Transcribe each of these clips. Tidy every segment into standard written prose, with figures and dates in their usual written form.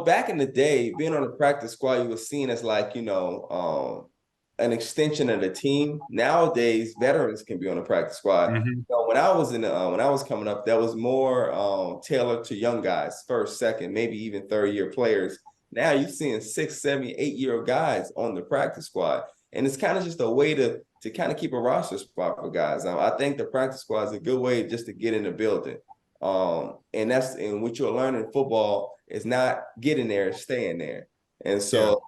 back in the day, being on the practice squad, you were seen as like, an extension of the team. Nowadays, veterans can be on the practice squad. Hmm. When I was when I was coming up, that was more tailored to young guys, first, second, maybe even third year players. Now you're seeing 6, 7, 8 year guys on the practice squad, and it's kind of just a way to kind of keep a roster spot for guys. I think the practice squad is a good way just to get in the building. And what you'll learn in football is not getting there, it's staying there. And Yeah. so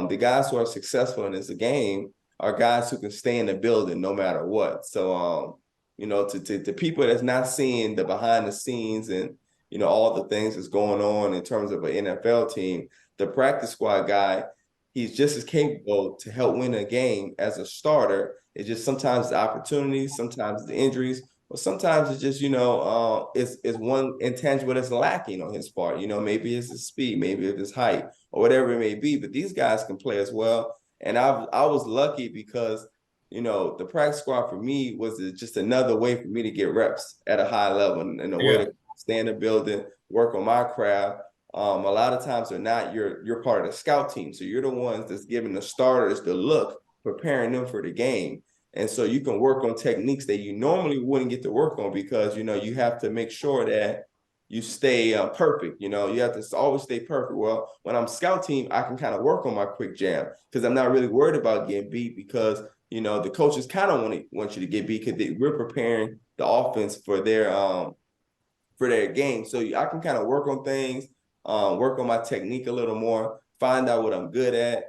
the guys who are successful in this game are guys who can stay in the building no matter what. So to people that's not seeing the behind the scenes and all the things that's going on in terms of an NFL team, the practice squad guy, he's just as capable to help win a game as a starter. It's just sometimes the opportunities, sometimes the injuries, or sometimes it's just it's one intangible that's lacking on his part. Maybe it's his speed, maybe it's his height, or whatever it may be. But these guys can play as well. And I was lucky because the practice squad for me was just another way for me to get reps at a high level and a way Yeah. to stay in the building, work on my craft. A lot of times they're not you're part of the scout team, so you're the ones that's giving the starters the look, preparing them for the game. And so you can work on techniques that you normally wouldn't get to work on because you have to make sure that you stay perfect. You have to always stay perfect. Well, when I'm scout team, I can kind of work on my quick jam because I'm not really worried about getting beat because the coaches kind of want you to get beat because we're preparing the offense for their game. So I can kind of work on things, work on my technique a little more, find out what I'm good at,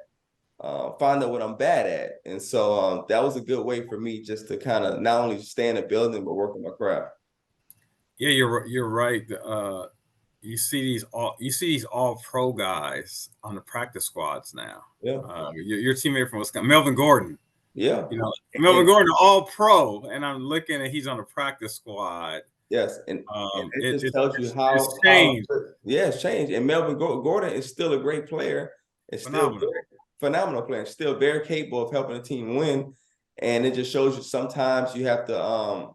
find out what I'm bad at. And so that was a good way for me just to kind of not only stay in the building, but work on my craft. Yeah, you're right. You see these all pro guys on the practice squads now. Yeah. Your teammate from Wisconsin, Melvin Gordon. Yeah. Melvin And Gordon, all pro, and I'm looking at he's on the practice squad. yes, and it just tells you It's how changed. yeah, it's changed. And Melvin Gordon is still a great player. It's still Phenomenal. phenomenal player. Still very capable of helping a team win. And it just shows you sometimes you have to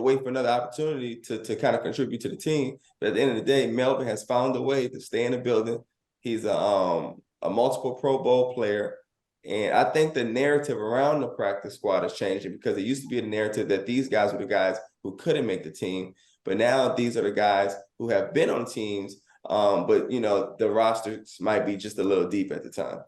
wait for another opportunity to kind of contribute to the team. But at the end of the day, Melvin has found a way to stay in the building. He's a multiple Pro Bowl player. And I think the narrative around the practice squad is changing because it used to be a narrative that these guys were the guys who couldn't make the team. But now these are the guys who have been on teams, but the rosters might be just a little deep at the time.